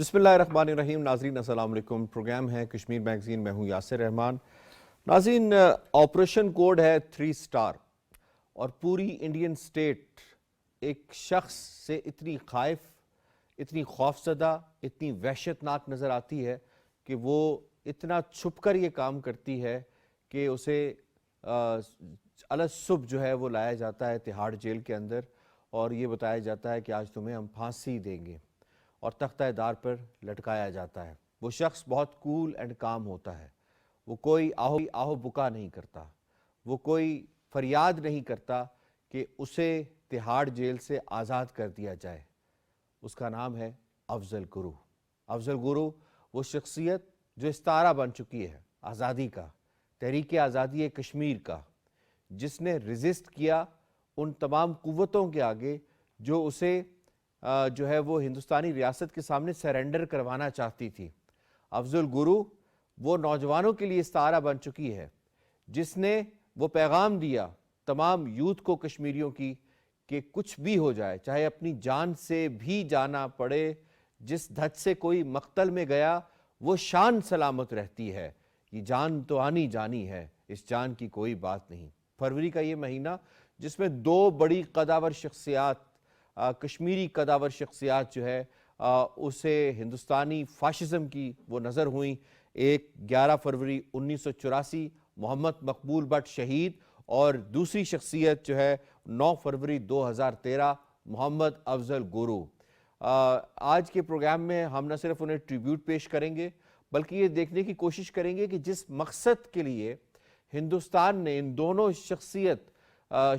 بسم اللہ الرحمن الرحیم. ناظرین السلام علیکم. پروگرام ہے کشمیر میگزین. میں ہوں یاسر رحمان. ناظرین, آپریشن کوڈ ہے 3 سٹار اور پوری انڈین سٹیٹ ایک شخص سے اتنی خائف, اتنی خوفزدہ, اتنی وحشتناک نظر آتی ہے کہ وہ اتنا چھپ کر یہ کام کرتی ہے کہ اسے الصبح جو ہے وہ لایا جاتا ہے تہاڑ جیل کے اندر اور یہ بتایا جاتا ہے کہ آج تمہیں ہم پھانسی دیں گے اور تختہ دار پر لٹکایا جاتا ہے. وہ شخص بہت کول اینڈ کام ہوتا ہے. وہ کوئی آہو بکا نہیں کرتا, وہ کوئی فریاد نہیں کرتا کہ اسے تہاڑ جیل سے آزاد کر دیا جائے. اس کا نام ہے افضل گرو. افضل گرو وہ شخصیت جو استعارہ بن چکی ہے آزادی کا, تحریک آزادی کشمیر کا, جس نے ریزسٹ کیا ان تمام قوتوں کے آگے جو اسے جو ہے وہ ہندوستانی ریاست کے سامنے سرنڈر کروانا چاہتی تھی. افضل گرو وہ نوجوانوں کے لیے استعارہ بن چکی ہے جس نے وہ پیغام دیا تمام یوتھ کو کشمیریوں کی کہ کچھ بھی ہو جائے, چاہے اپنی جان سے بھی جانا پڑے, جس دھت سے کوئی مقتل میں گیا وہ شان سلامت رہتی ہے. یہ جان تو آنی جانی ہے, اس جان کی کوئی بات نہیں. فروری کا یہ مہینہ جس میں 2 بڑی قداور شخصیات, کشمیری قداور شخصیات جو ہے اسے ہندوستانی فاشزم کی وہ نظر ہوئیں. ایک 11 فروری 1984 محمد مقبول بٹ شہید, اور دوسری شخصیت جو ہے 9 فروری 2013 محمد افضل گرو. آج کے پروگرام میں ہم نہ صرف انہیں ٹریبیوٹ پیش کریں گے بلکہ یہ دیکھنے کی کوشش کریں گے کہ جس مقصد کے لیے ہندوستان نے ان دونوں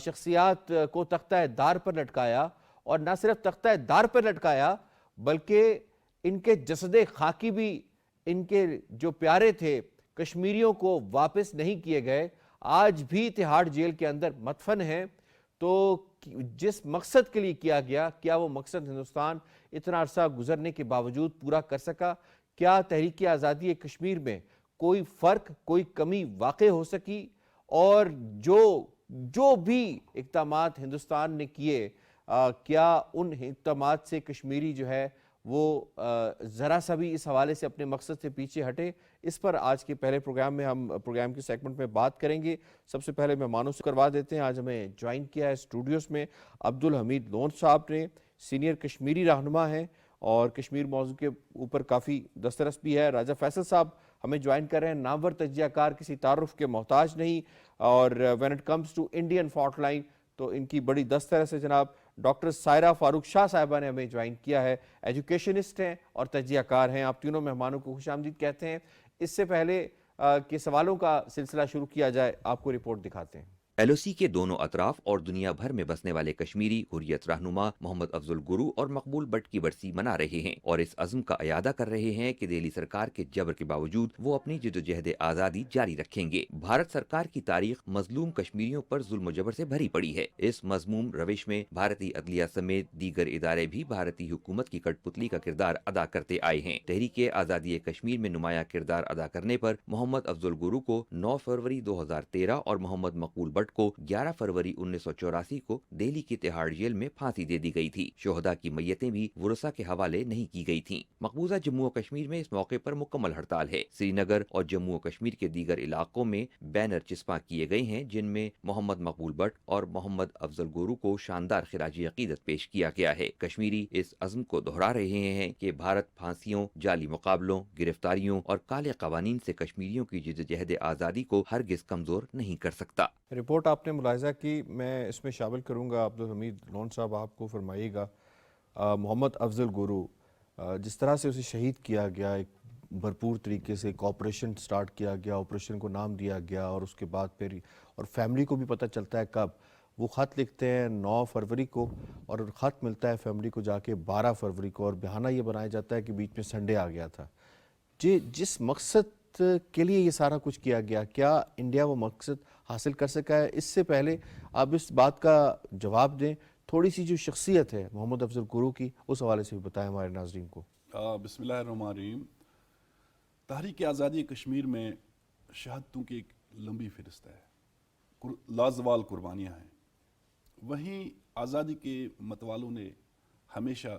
شخصیات کو تختہ دار پر لٹکایا, اور نہ صرف تختہ دار پر لٹکایا بلکہ ان کے جسد خاکی بھی, ان کے جو پیارے تھے کشمیریوں کو واپس نہیں کیے گئے, آج بھی تہاڑ جیل کے اندر مدفن ہیں. تو جس مقصد کے لیے کیا گیا, کیا وہ مقصد ہندوستان اتنا عرصہ گزرنے کے باوجود پورا کر سکا؟ کیا تحریک آزادی کشمیر میں کوئی فرق, کوئی کمی واقع ہو سکی؟ اور جو بھی اقدامات ہندوستان نے کیے, کیا ان اقدامات سے کشمیری جو ہے وہ ذرا سا بھی اس حوالے سے اپنے مقصد سے پیچھے ہٹے؟ اس پر آج کے پہلے پروگرام میں ہم پروگرام کے سیگمنٹ میں بات کریں گے. سب سے پہلے مہمانوں سے کروا دیتے ہیں. آج ہمیں جوائن کیا ہے اسٹوڈیوز میں عبدالحمید لون صاحب نے, سینئر کشمیری رہنما ہیں اور کشمیر موضوع کے اوپر کافی دسترس بھی ہے. راجہ فیصل صاحب ہمیں جوائن کر رہے ہیں, نامور تجزیہ کار, کسی تعارف کے محتاج نہیں, اور when it comes to Indian fault line تو ان کی بڑی دسترس ہے. جناب ڈاکٹر سائرہ فاروق شاہ صاحبہ نے ہمیں جوائن کیا ہے, ایجوکیشنسٹ ہیں اور تجزیہ کار ہیں. آپ تینوں مہمانوں کو خوش آمدید کہتے ہیں. اس سے پہلے کہ سوالوں کا سلسلہ شروع کیا جائے, آپ کو رپورٹ دکھاتے ہیں. ایل او سی کے دونوں اطراف اور دنیا بھر میں بسنے والے کشمیری حریت رہنما محمد افضل گرو اور مقبول بٹ کی برسی منا رہے ہیں اور اس عزم کا اعادہ کر رہے ہیں کہ دہلی سرکار کے جبر کے باوجود وہ اپنی جدوجہد آزادی جاری رکھیں گے. بھارت سرکار کی تاریخ مظلوم کشمیریوں پر ظلم و جبر سے بھری پڑی ہے. اس مذموم روش میں بھارتی عدلیہ سمیت دیگر ادارے بھی بھارتی حکومت کی کٹ پتلی کا کردار ادا کرتے آئے ہیں. تحریک آزادی کشمیر میں نمایاں کردار ادا کرنے پر محمد افضل گرو کو 9 فروری 2013 اور محمد مقبول بٹ کو 11 فروری 1984 کو دہلی کی تہاڑ جیل میں پھانسی دے دی گئی تھی. شہداء کی میتیں بھی ورثاء کے حوالے نہیں کی گئی تھیں. مقبوضہ جموں و کشمیر میں اس موقع پر مکمل ہڑتال ہے. سری نگر اور جموں و کشمیر کے دیگر علاقوں میں بینر چسپاں کیے گئے ہیں جن میں محمد مقبول بٹ اور محمد افضل گرو کو شاندار خراج عقیدت پیش کیا گیا ہے. کشمیری اس عزم کو دہرا رہے ہیں کہ بھارت پھانسیوں, جعلی مقابلوں, گرفتاریوں اور کالے قوانین سے کشمیریوں کی جدوجہد آزادی کو ہرگز کمزور نہیں کر سکتا. رپورٹ آپ نے ملاحظہ کی, میں اس میں شامل کروں گا. عبدالحمید لون صاحب آپ کو فرمائیے گا, محمد افضل گرو جس طرح سے اسے شہید کیا گیا, ایک بھرپور طریقے سے ایک آپریشن سٹارٹ کیا گیا, آپریشن کو نام دیا گیا, اور اس کے بعد پھر اور فیملی کو بھی پتہ چلتا ہے کب وہ خط لکھتے ہیں 9 فروری کو, اور خط ملتا ہے فیملی کو جا کے 12 فروری کو, اور بہانہ یہ بنایا جاتا ہے کہ بیچ میں سنڈے آ گیا تھا. جس مقصد کے لیے یہ سارا کچھ کیا گیا, کیا انڈیا وہ مقصد حاصل کر سکا ہے؟ اس سے پہلے آپ اس بات کا جواب دیں, تھوڑی سی جو شخصیت ہے محمد افضل گرو کی اس حوالے سے بھی بتائیں ہمارے ناظرین کو. بسم اللہ الرحمن الرحیم. تحریک آزادی کشمیر میں شہادتوں کی ایک لمبی فہرست ہے, لازوال قربانیاں ہیں. وہیں آزادی کے متوالوں نے ہمیشہ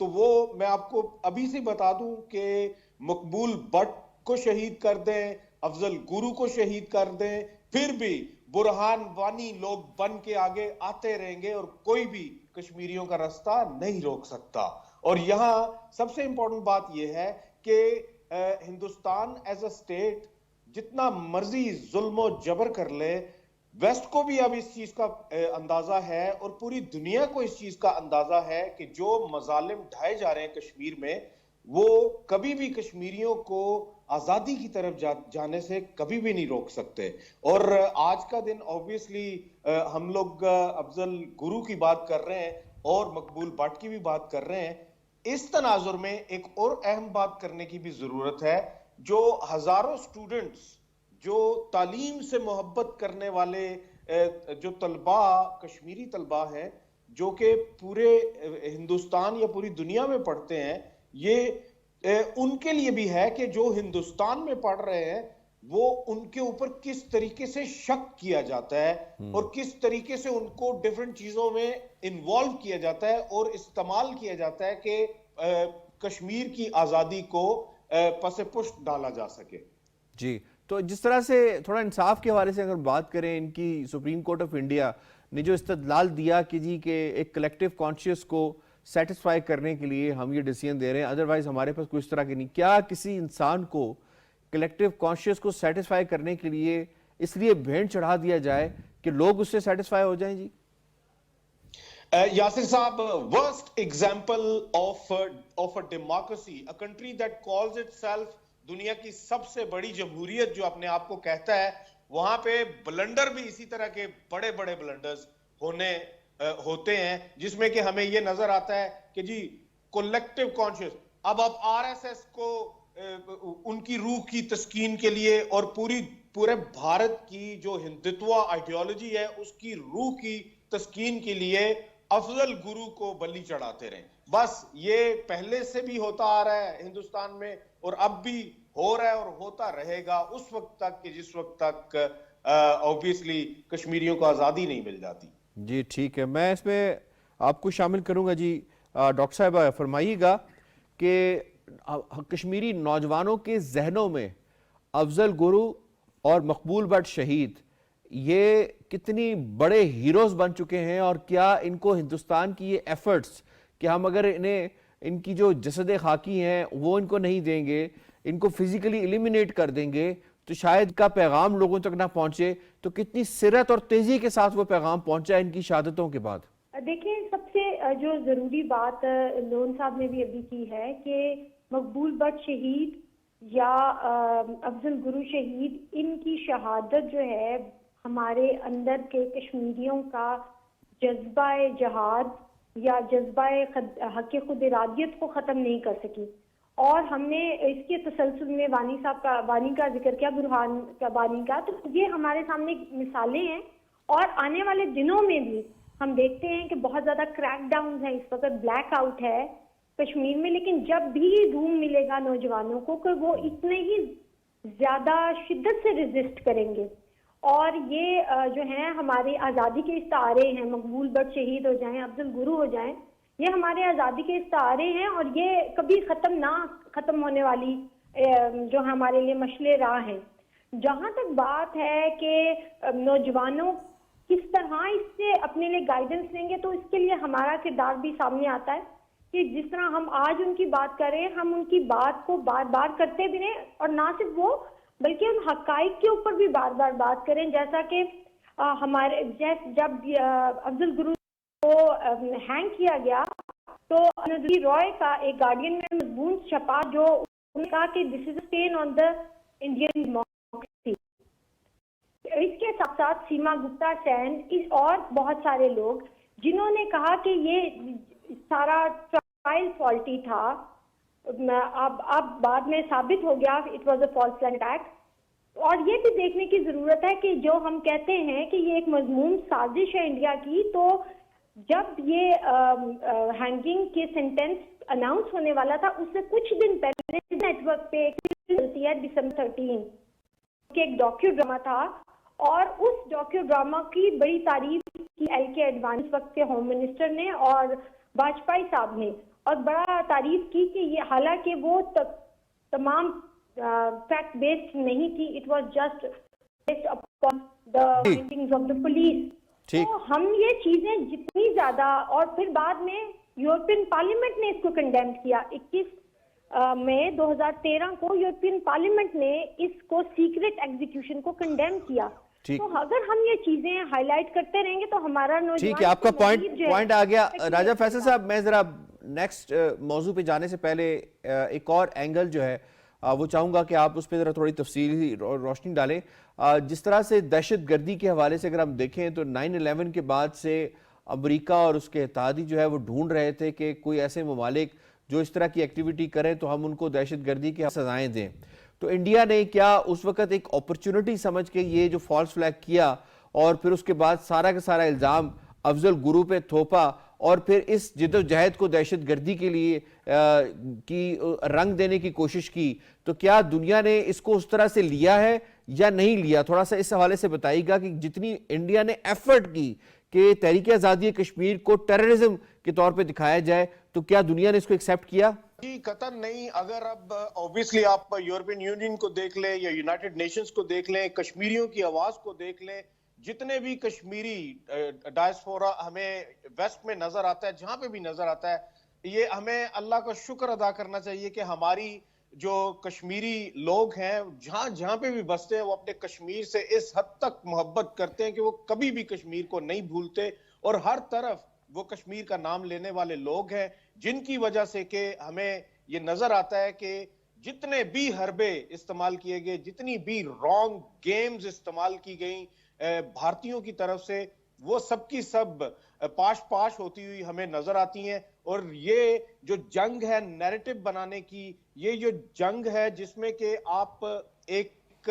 تو وہ میں آپ کو ابھی سے بتا دوں کہ مقبول بٹ کو شہید کر دیں، افضل گرو کو شہید کر دیں، پھر بھی برہان وانی لوگ بن کے آگے آتے رہیں گے اور کوئی بھی کشمیریوں کا راستہ نہیں روک سکتا. اور یہاں سب سے امپورٹنٹ بات یہ ہے کہ ہندوستان ایز اے اسٹیٹ جتنا مرضی ظلم و جبر کر لے، ویسٹ کو بھی اب اس چیز کا اندازہ ہے اور پوری دنیا کو اس چیز کا اندازہ ہے کہ جو مظالم ڈھائے جا رہے ہیں کشمیر میں، وہ کبھی بھی کشمیریوں کو آزادی کی طرف جانے سے کبھی بھی نہیں روک سکتے. اور آج کا دن اوبویسلی ہم لوگ افضل گرو کی بات کر رہے ہیں اور مقبول بٹ کی بھی بات کر رہے ہیں. اس تناظر میں ایک اور اہم بات کرنے کی بھی ضرورت ہے. جو ہزاروں سٹوڈنٹس، جو تعلیم سے محبت کرنے والے جو طلباء، کشمیری طلباء ہیں جو کہ پورے ہندوستان یا پوری دنیا میں پڑھتے ہیں، یہ ان کے لیے بھی ہے کہ جو ہندوستان میں پڑھ رہے ہیں وہ ان کے اوپر کس طریقے سے شک کیا جاتا ہے اور کس طریقے سے ان کو ڈیفرنٹ چیزوں میں انوالو کیا جاتا ہے اور استعمال کیا جاتا ہے کہ کشمیر کی آزادی کو پس پشت ڈالا جا سکے. جی، تو جس طرح سے تھوڑا انصاف کے حوالے سے اگر بات کریں، ان کی سپریم کورٹ آف انڈیا نے جو استدلال دیا کہ جی کہ ایک کلیکٹیو کانشیس کو سیٹسفائی کرنے کے لیے ہم یہ ڈیسیژن دے رہے ہیں، ادروائز ہمارے پاس کوئی اس طرح کی نہیں. کیا کسی انسان کو کلیکٹیو کانشیس کو سیٹسفائی کرنے کے لیے اس لیے بھینٹ چڑھا دیا جائے کہ لوگ اس سے سیٹسفائی ہو جائیں؟ جی یاسر صاحب, worst example of a democracy, a country that calls itself دنیا کی سب سے بڑی جمہوریت جو اپنے آپ کو کہتا ہے, وہاں پہ بلنڈر بھی اسی طرح کے بڑے بڑے بلنڈرز ہوتے ہیں, جس میں کہ ہمیں یہ نظر آتا ہے کہ جی کولیکٹیو کانشیس. اب آپ آر ایس ایس کو ان کی روح کی تسکین کے لیے اور پورے بھارت کی جو ہندتوا آئیڈیالوجی ہے اس کی روح کی تسکین کے لیے افضل گرو کو بلی چڑھاتے رہیں. بس یہ پہلے سے بھی ہوتا آ رہا ہے ہندوستان میں اور اب بھی ہو رہا ہے اور ہوتا رہے گا اس وقت تک کہ جس وقت تک اوبیسلی کشمیریوں کو آزادی نہیں مل جاتی. جی ٹھیک ہے, میں اس میں آپ کو شامل کروں گا. جی ڈاکٹر صاحب فرمائیے گا کہ کشمیری نوجوانوں کے ذہنوں میں افضل گرو اور مقبول بٹ شہید یہ کتنی بڑے ہیروز بن چکے ہیں, اور کیا ان کو ہندوستان کی یہ ایفرٹس کہ ہم اگر ان کی جو جسد خاکی ہیں وہ ان کو نہیں دیں گے, ان کو فزیکلی ایلیمینیٹ کر دیں گے تو شاید کا پیغام لوگوں تک نہ پہنچے, تو کتنی سرعت اور تیزی کے ساتھ وہ پیغام پہنچا ان کی شہادتوں کے بعد؟ دیکھیں, سب سے جو ضروری بات لون صاحب نے بھی ابھی کی ہے کہ مقبول بٹ شہید یا افضل گرو شہید, ان کی شہادت جو ہے ہمارے اندر کے کشمیریوں کا جذبہ جہاد یا جذبہ حق خود ارادیت کو ختم نہیں کر سکی. اور ہم نے اس کے تسلسل میں وانی کا ذکر کیا, برہان کا وانی کا, تو یہ ہمارے سامنے مثالیں ہیں. اور آنے والے دنوں میں بھی ہم دیکھتے ہیں کہ بہت زیادہ کریک ڈاؤن ہے, اس وقت بلیک آؤٹ ہے کشمیر میں, لیکن جب بھی روم ملے گا نوجوانوں کو کہ وہ اتنے ہی زیادہ شدت سے ریزسٹ کریں گے. اور یہ جو ہیں ہماری آزادی کے استعارے ہیں, مقبول بٹ شہید ہو جائیں, افضل گرو ہو جائیں, یہ ہمارے آزادی کے استعارے ہیں اور یہ کبھی ختم ہونے والی جو ہمارے لیے مشعل راہ ہیں. جہاں تک بات ہے کہ نوجوانوں کس طرح اس سے اپنے لیے گائیڈنس لیں گے, تو اس کے لیے ہمارا کردار بھی سامنے آتا ہے کہ جس طرح ہم آج ان کی بات کر رہے ہیں, ہم ان کی بات کو بار بار کرتے بھی رہیں, اور نہ صرف وہ بلکہ ہم حقائق کے اوپر بھی بار بار بات کریں. جیسا کہ ہمارے جب افضل گرو کو ہینگ کیا گیا تو نذیر رائے کا ایک گارڈین میں مضمون چھپا جو انہوں نے کہا کہ this is a stain on the Indian democracy. اس کے ساتھ ساتھ سیما گپتا سین اور بہت سارے لوگ جنہوں نے کہا کہ یہ سارا ٹرائل فالٹی تھا. اب بعد میں ثابت ہو گیا it was a false flag attack. اور یہ بھی دیکھنے کی ضرورت ہے کہ جو ہم کہتے ہیں کہ یہ ایک مضمون سازش ہے انڈیا کی, تو جب یہ ہینگنگ کے سینٹینس اناؤنس ہونے والا تھا اس سے کچھ دن پہلے نیٹ ورک پہ چلتی ہے December 13 کہ ایک ڈاکیو ڈرامہ تھا, اور اس ڈاکیو ڈرامہ کی بڑی تعریف کی ایل کے اڈوانی وقت کے ہوم منسٹر نے اور واجپئی صاحب نے, اور بڑا تعریف کی کہ یہ حالانکہ وہ تمام فیکٹ بیسڈ نہیں تھی, it was just based upon the findings of the police. تو ہم یہ چیزیں جتنی زیادہ, اور پھر بعد میں یورپین پارلیمنٹ نے اس کو کنڈیم کیا. 21 مئی 2013 کو یورپین پارلیمنٹ نے اس کو سیکرٹ ایگزیکیوشن کو کنڈیم کیا. تو اگر ہم یہ چیزیں ہائی لائٹ کرتے رہیں گے تو ہمارا نوجوان, ٹھیک ہے, آپ کا پوائنٹ آ گیا. راجہ فیصل صاحب, میں ذرا نیکسٹ موضوع پہ جانے سے پہلے ایک اور اینگل جو ہے وہ چاہوں گا کہ آپ اس پہ ذرا تھوڑی تفصیلی روشنی ڈالیں. جس طرح سے دہشت گردی کے حوالے سے اگر ہم دیکھیں تو 9/11 کے بعد سے امریکہ اور اس کے اتحادی جو ہے وہ ڈھونڈ رہے تھے کہ کوئی ایسے ممالک جو اس طرح کی ایکٹیویٹی کریں تو ہم ان کو دہشت گردی کی سزائیں دیں. تو انڈیا نے کیا اس وقت ایک اپرچونٹی سمجھ کے یہ جو فالس فلیگ کیا اور پھر اس کے بعد سارا کا سارا الزام افضل گرو پہ تھوپا اور پھر اس جد و جہد کو دہشت گردی کے لیے کی رنگ دینے کی کوشش کی؟ تو کیا دنیا نے اس کو اس طرح سے لیا ہے یا نہیں لیا؟ تھوڑا سا اس حوالے سے بتائیے گا کہ جتنی انڈیا نے ایفرٹ کی کہ تحریک آزادی کشمیر کو ٹیررزم کے طور پہ دکھایا جائے, تو کیا دنیا نے اس کو ایکسیپٹ کیا؟ جی قطعاً نہیں. اگر اب اوبیسلی آپ یورپین یونین کو دیکھ لیں یا یونائٹڈ نیشنز کو دیکھ لیں, کشمیریوں کی آواز کو دیکھ لیں, جتنے بھی کشمیری ڈائسپورا ہمیں ویسٹ میں نظر آتا ہے, جہاں پہ بھی نظر آتا ہے, یہ ہمیں اللہ کا شکر ادا کرنا چاہیے کہ ہماری جو کشمیری لوگ ہیں جہاں پہ بھی بستے ہیں وہ اپنے کشمیر سے اس حد تک محبت کرتے ہیں کہ وہ کبھی بھی کشمیر کو نہیں بھولتے, اور ہر طرف وہ کشمیر کا نام لینے والے لوگ ہیں, جن کی وجہ سے کہ ہمیں یہ نظر آتا ہے کہ جتنے بھی حربے استعمال کیے گئے, جتنی بھی رانگ گیمز استعمال کی گئیں بھارتیوں کی طرف سے, وہ سب کی سب پاش ہوتی ہوئی ہمیں نظر آتی ہیں. اور یہ جو جنگ ہے نیریٹو بنانے کی, یہ جو جنگ ہے جس میں کہ آپ ایک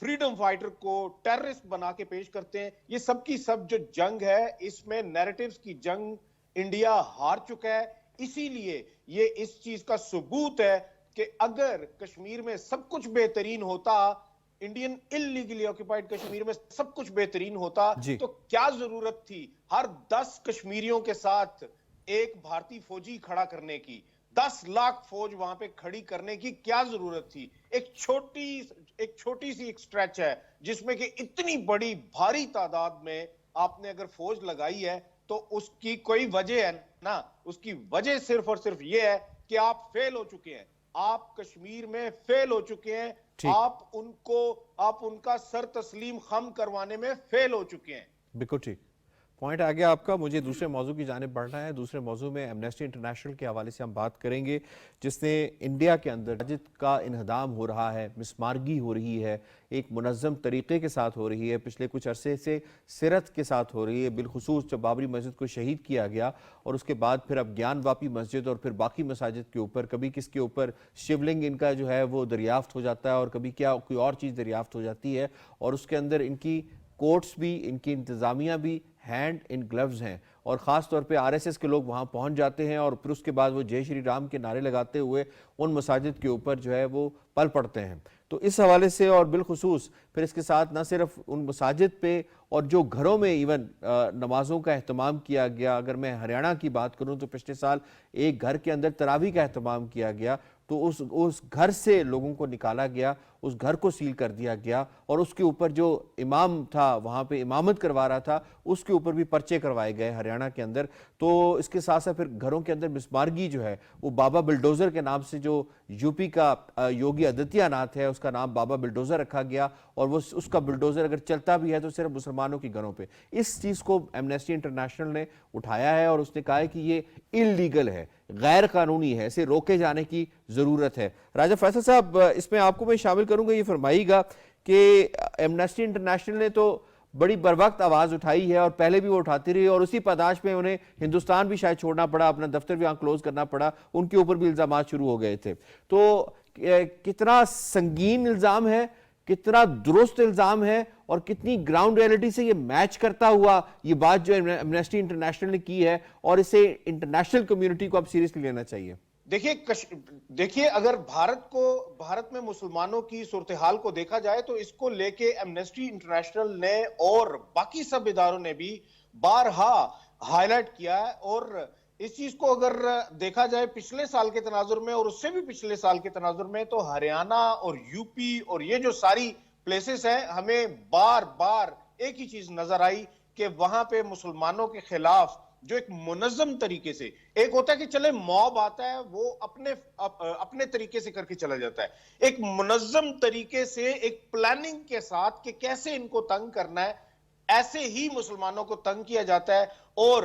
فریڈم فائٹر کو ٹیررسٹ بنا کے پیش کرتے ہیں, یہ سب کی سب جو جنگ ہے اس میں نیریٹوز کی جنگ انڈیا ہار چکا ہے. اسی لیے یہ اس چیز کا ثبوت ہے کہ اگر کشمیر میں سب کچھ بہترین ہوتا, انڈین اللیگلی آکوپائیڈ کشمیر میں سب کچھ بہترین ہوتا, تو کیا ضرورت تھی ہر 10 کشمیریوں کے ساتھ ایک بھارتی فوجی کھڑا کرنے کی, 10 لاکھ فوج وہاں پہ کھڑی کرنے کی کیا ضرورت تھی؟ ایک چھوٹی سی ایک سٹریچ ہے جس میں کہ اتنی بڑی بھاری تعداد میں آپ نے اگر فوج لگائی ہے تو اس کی کوئی وجہ ہے نا, اس کی وجہ صرف اور صرف یہ ہے کہ آپ فیل ہو چکے ہیں, آپ کشمیر میں فیل ہو چکے ہیں, آپ ان کا سر تسلیم خم کروانے میں فیل ہو چکے ہیں. بالکل ٹھیک پوائنٹ آ گیا آپ کا. مجھے دوسرے موضوع کی جانب بڑھنا ہے. دوسرے موضوع میں ایمنسٹی انٹرنیشنل کے حوالے سے ہم بات کریں گے, جس نے انڈیا کے اندر مساجد کا انہدام ہو رہا ہے, مسمارگی ہو رہی ہے, ایک منظم طریقے کے ساتھ ہو رہی ہے, پچھلے کچھ عرصے سے سرت کے ساتھ ہو رہی ہے, بالخصوص جب بابری مسجد کو شہید کیا گیا اور اس کے بعد پھر اب گیان واپی مسجد اور پھر باقی مساجد کے اوپر کبھی کس کے اوپر شیولنگ ان کا جو ہے وہ دریافت ہو جاتا ہے اور کبھی کیا کوئی اور چیز دریافت ہو جاتی ہے, اور اس کے اندر ان کی کورٹس بھی, ان کی انتظامیہ بھی ہینڈ ان گلوز ہیں, اور خاص طور پہ RSS کے لوگ وہاں پہنچ جاتے ہیں اور پھر اس کے بعد وہ جے شری رام کے نعرے لگاتے ہوئے ان مساجد کے اوپر جو ہے وہ پل پڑتے ہیں. تو اس حوالے سے اور بالخصوص پھر اس کے ساتھ نہ صرف ان مساجد پہ اور جو گھروں میں ایون نمازوں کا اہتمام کیا گیا, اگر میں ہریانہ کی بات کروں تو پچھلے سال ایک گھر کے اندر تراویح کا اہتمام کیا گیا, تو اس گھر سے لوگوں کو نکالا گیا, اس گھر کو سیل کر دیا گیا, اور اس کے اوپر جو امام تھا وہاں پہ امامت کروا رہا تھا اس کے اوپر بھی پرچے کروائے گئے ہریانہ کے اندر. تو اس کے ساتھ ساتھ پھر گھروں کے اندر مسمارگی جو ہے وہ بابا بلڈوزر کے نام سے, جو یوپی کا یوگی آدتیہ ناتھ ہے اس کا نام بابا بلڈوزر رکھا گیا, اور وہ اس کا بلڈوزر اگر چلتا بھی ہے تو صرف مسلمانوں کی گھروں پہ. اس چیز کو ایمنسٹی انٹرنیشنل نے اٹھایا ہے اور اس نے کہا ہے کہ یہ اللیگل ہے, غیر قانونی ہے, اسے روکے جانے کی ضرورت ہے. راجہ فیصل صاحب, اس میں آپ کو میں شامل کروں گا, یہ فرمائیے گا کہ ایمنسٹی انٹرنیشنل نے تو بڑی بر وقت آواز اٹھائی ہے اور پہلے بھی وہ اٹھاتی رہی, اور اسی پاداش میں انہیں ہندوستان بھی شاید چھوڑنا پڑا, اپنا دفتر بھی وہاں کلوز کرنا پڑا, ان کے اوپر بھی الزامات شروع ہو گئے تھے. تو کتنا سنگین الزام ہے, کتنا درست الزام ہے, اور کتنی گراؤنڈ ریئلٹی سے یہ میچ کرتا ہوا یہ بات جو ایمنسٹی انٹرنیشنل نے کی ہے, اور اسے انٹرنیشنل کمیونٹی کو اب سیریسلی لینا چاہیے؟ دیکھیے اگر بھارت میں مسلمانوں کی صورتحال کو دیکھا جائے تو اس کو لے کے ایمنسٹی انٹرنیشنل نے اور باقی سب اداروں نے بھی بارہا ہائی لائٹ کیا ہے, اور اس چیز کو اگر دیکھا جائے پچھلے سال کے تناظر میں اور اس سے بھی پچھلے سال کے تناظر میں، تو ہریانہ اور یو پی اور یہ جو ساری پلیسز ہیں، ہمیں بار بار ایک ہی چیز نظر آئی کہ وہاں پہ مسلمانوں کے خلاف جو ایک منظم طریقے سے، ایک ہوتا ہے کہ چلے موب آتا ہے وہ اپنے طریقے سے کر کے چلا جاتا ہے، ایک منظم طریقے سے ایک پلاننگ کے ساتھ کہ کیسے ان کو تنگ کرنا ہے، ایسے ہی مسلمانوں کو تنگ کیا جاتا ہے، اور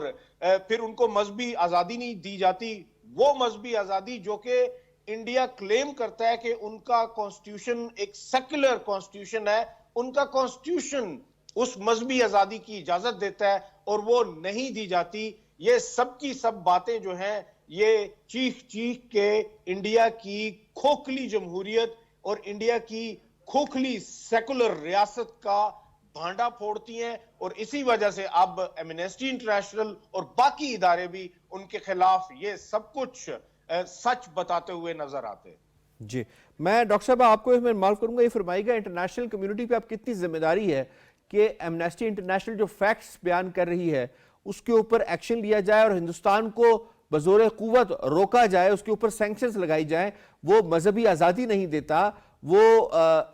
پھر ان کو مذہبی آزادی نہیں دی جاتی، وہ مذہبی آزادی جو کہ انڈیا کلیم کرتا ہے کہ ان کا کانسٹیٹیوشن ایک سیکولر کانسٹیٹیوشن ہے، ان کا کانسٹیٹیوشن اس مذہبی آزادی کی اجازت دیتا ہے اور وہ نہیں دی جاتی۔ یہ سب کی سب باتیں جو ہیں یہ چیخ چیخ کے انڈیا کی کھوکھلی جمہوریت اور انڈیا کی کھوکھلی سیکولر ریاست کا بھانڈا پھوڑتی ہیں، اور اسی وجہ سے اب ایمنسٹی انٹرنیشنل اور باقی ادارے بھی ان کے خلاف یہ سب کچھ سچ بتاتے ہوئے نظر آتے ہیں۔ جی، میں ڈاکٹر صاحب آپ کو اس میں معاف کروں گا، یہ فرمائیے گا انٹرنیشنل کمیونٹی پہ آپ کتنی ذمہ داری ہے کہ ایمنسٹی انٹرنیشنل جو فیکٹس بیان کر رہی ہے اس کے اوپر ایکشن لیا جائے اور ہندوستان کو بزور قوت روکا جائے، اس کے اوپر سینکشنز لگائی جائیں؟ وہ مذہبی آزادی نہیں دیتا، وہ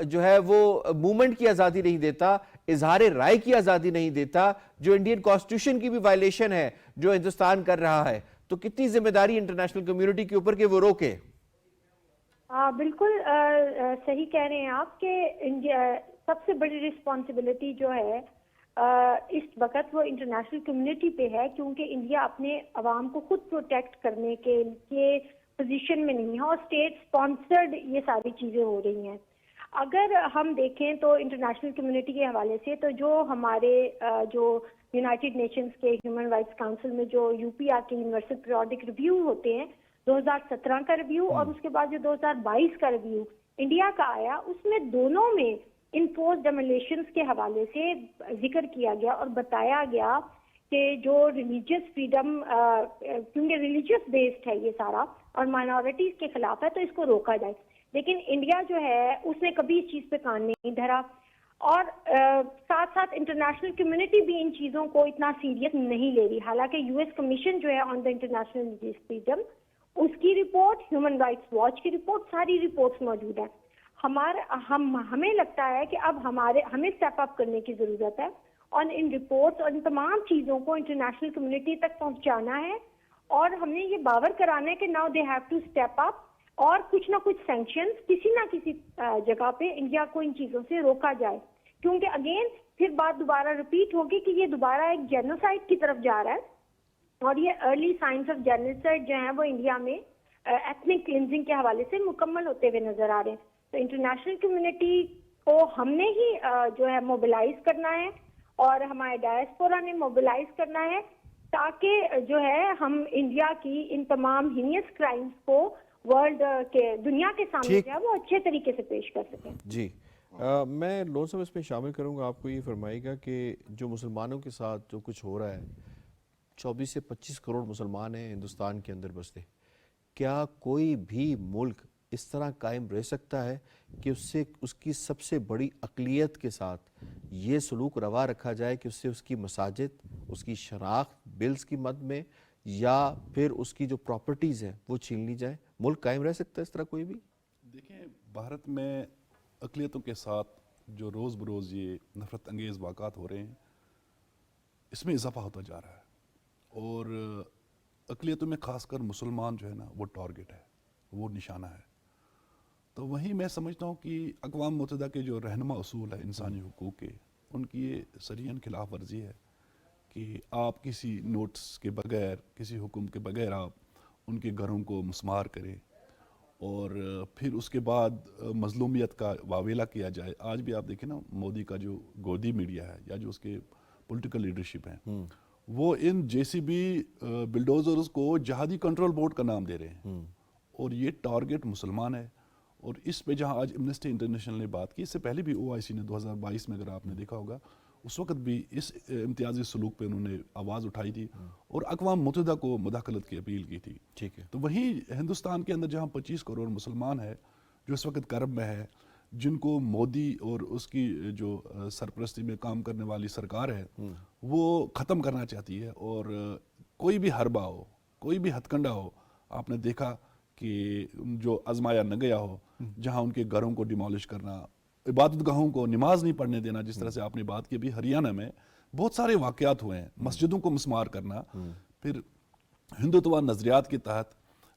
جو ہے وہ موومنٹ کی آزادی نہیں دیتا، اظہار رائے کی آزادی نہیں دیتا، جو انڈین کانسٹیٹیوشن کی بھی وائلیشن ہے جو ہندوستان کر رہا ہے، تو کتنی ذمہ داری انٹرنیشنل کمیونٹی کے اوپر کہ وہ روکے؟ بالکل صحیح کہہ رہے ہیں آپ کہ سب سے بڑی رسپانسبلٹی جو ہے اس وقت وہ انٹرنیشنل کمیونٹی پہ ہے، کیونکہ انڈیا اپنے عوام کو خود پروٹیکٹ کرنے کے پوزیشن میں نہیں ہے اور اسٹیٹ سپانسرڈ یہ ساری چیزیں ہو رہی ہیں۔ اگر ہم دیکھیں تو انٹرنیشنل کمیونٹی کے حوالے سے تو جو ہمارے جو یونائٹڈ نیشنز کے ہیومن رائٹس کاؤنسل میں جو یو پی آر کے یونیورسل پیریوڈک ریویو ہوتے ہیں، 2017 کا ریویو اور اس کے بعد جو 2022 کا ریویو انڈیا کا آیا، اس میں دونوں میں انفورس ڈیمولیشنز کے حوالے سے ذکر کیا گیا اور بتایا گیا کہ جو ریلیجیس فریڈم، کیونکہ ریلیجیس بیسڈ ہے یہ سارا اور مائنورٹیز کے خلاف ہے، تو اس کو روکا جائے۔ لیکن انڈیا جو ہے اس نے کبھی اس چیز پہ کان نہیں دھرا، اور ساتھ ساتھ انٹرنیشنل کمیونٹی بھی ان چیزوں کو اتنا سیریس نہیں لے رہی۔ حالانکہ یو ایس کمیشن جو ہے آن دا انٹرنیشنل ریلیجیس فریڈم، اس کی رپورٹ، ہیومن رائٹس واچ کی رپورٹ، ساری رپورٹس موجود ہیں۔ ہمیں لگتا ہے کہ اب ہمیں اسٹیپ اپ کرنے کی ضرورت ہے اور ان رپورٹس اور ان تمام چیزوں کو انٹرنیشنل کمیونٹی تک پہنچانا ہے، اور ہم نے یہ باور کرانا ہے کہ now they have to step up, اور کچھ نہ کچھ سینکشنز کسی نہ کسی جگہ پہ انڈیا کو ان چیزوں سے روکا جائے، کیونکہ اگین پھر بات دوبارہ ریپیٹ ہوگی کہ یہ دوبارہ ایک جینوسائڈ کی طرف جا رہا ہے، اور یہ ارلی سائنس آف جینوسائڈ جو ہیں وہ انڈیا میں ایتھنک کلینزنگ کے حوالے سے مکمل ہوتے ہوئے نظر آ رہے ہیں۔ تو انٹرنیشنل کمیونٹی کو ہم نے ہی جو ہے موبلائز کرنا ہے، اور ہمارے ڈائسپورا نے موبلائز کرنا ہے، تاکہ جو ہے ہم انڈیا کی ان تمام ہینیس کرائمز کو ورلڈ کے دنیا کے سامنے جو ہے وہ اچھے طریقے سے پیش کر سکیں۔ جی، میں لون صاحب اس میں شامل کروں گا، آپ کو یہ فرمائے گا کہ جو مسلمانوں کے ساتھ جو کچھ ہو رہا ہے، 24 سے 25 کروڑ مسلمان ہیں ہندوستان کے اندر بستے، کیا کوئی بھی ملک اس طرح قائم رہ سکتا ہے کہ اس کی سب سے بڑی اقلیت کے ساتھ یہ سلوک روا رکھا جائے کہ اس کی مساجد، اس کی شناخت بلز کی مد میں، یا پھر اس کی جو پراپرٹیز ہیں وہ چھین لی جائیں؟ ملک قائم رہ سکتا ہے اس طرح کوئی بھی؟ دیکھیں، بھارت میں اقلیتوں کے ساتھ جو روز بروز یہ نفرت انگیز واقعات ہو رہے ہیں، اس میں اضافہ ہوتا جا رہا ہے، اور اقلیتوں میں خاص کر مسلمان جو ہے نا وہ ٹارگٹ ہے، وہ نشانہ ہے۔ تو وہیں میں سمجھتا ہوں کہ اقوام متحدہ کے جو رہنما اصول ہے انسانی حقوق کے، ان کی یہ سریحاً خلاف ورزی ہے کہ آپ کسی نوٹس کے بغیر، کسی حکم کے بغیر آپ ان کے گھروں کو مسمار کریں، اور پھر اس کے بعد مظلومیت کا واویلا کیا جائے۔ آج بھی آپ دیکھیں نا، مودی کا جو گودی میڈیا ہے یا جو اس کے پولیٹیکل لیڈرشپ ہیں، وہ ان جے سی بی بلڈوزرز کو جہادی کنٹرول بورڈ کا نام دے رہے ہیں، اور یہ ٹارگٹ مسلمان ہے۔ اور اس پہ جہاں آج ایمنسٹی انٹرنیشنل نے بات کی، اس سے پہلے بھی او آئی سی نے 2022 میں اگر آپ نے دیکھا ہوگا، اس وقت بھی اس امتیازی سلوک پہ انہوں نے آواز اٹھائی تھی اور اقوام متحدہ کو مداخلت کی اپیل کی تھی۔ ٹھیک ہے، تو وہیں ہندوستان کے اندر جہاں 25 کروڑ مسلمان ہے جو اس وقت کرب میں ہے، جن کو مودی اور اس کی جو سرپرستی میں کام کرنے والی سرکار ہے وہ ختم کرنا چاہتی ہے، اور کوئی بھی حربہ ہو، کوئی بھی ہتھ کنڈا ہو آپ نے دیکھا کہ جو آزمایا نہ گیا ہو، جہاں ان کے گھروں کو ڈیمالش کرنا، عبادت گاہوں کو نماز نہیں پڑھنے دینا، جس طرح سے آپ نے بات کی ابھی ہریانہ میں بہت سارے واقعات ہوئے ہیں، مسجدوں کو مسمار کرنا، پھر ہندوتوا نظریات کے تحت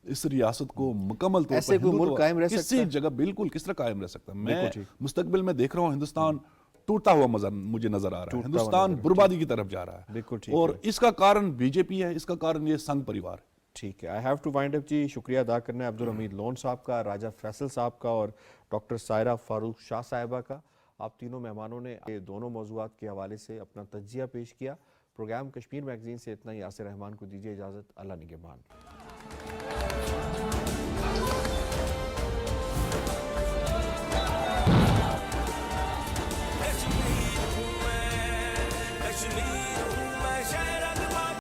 اس ریاست کو مکمل طور ایسے کوئی ملک قائم رہ سکتا کسی ہے؟ جگہ بالکل کس طرح قائم رہ سکتا ہے؟ میں بالکل ٹھیک۔ مستقبل میں دیکھ رہا ہوں ہندوستان ٹوٹتا ہوا مجھے نظر آ رہا ہے، ٹوٹتا ہوا ہندوستان نظر- بربادی کی طرف جا رہا ہے، بالکل ٹھیک اور ہے۔ اس کا کارن بی جے پی ہے، اس کا کارن یہ سنگھ پریوار ہے۔ ٹھیک ہے، آئی ہیو ٹو وائنڈ اپ جی، شکریہ ادا کرنا ہے عبدالحمید لون صاحب کا، راجہ فیصل صاحب کا اور ڈاکٹر سائرہ فاروق شاہ صاحبہ کا۔ آپ تینوں مہمانوں نے یہ دونوں موضوعات کے حوالے سے اپنا تجزیہ پیش کیا۔ پروگرام کشمیر میگزین سے اتنا ہی، یاسر رحمان کو دیجیے اجازت، اللہ نگہبان۔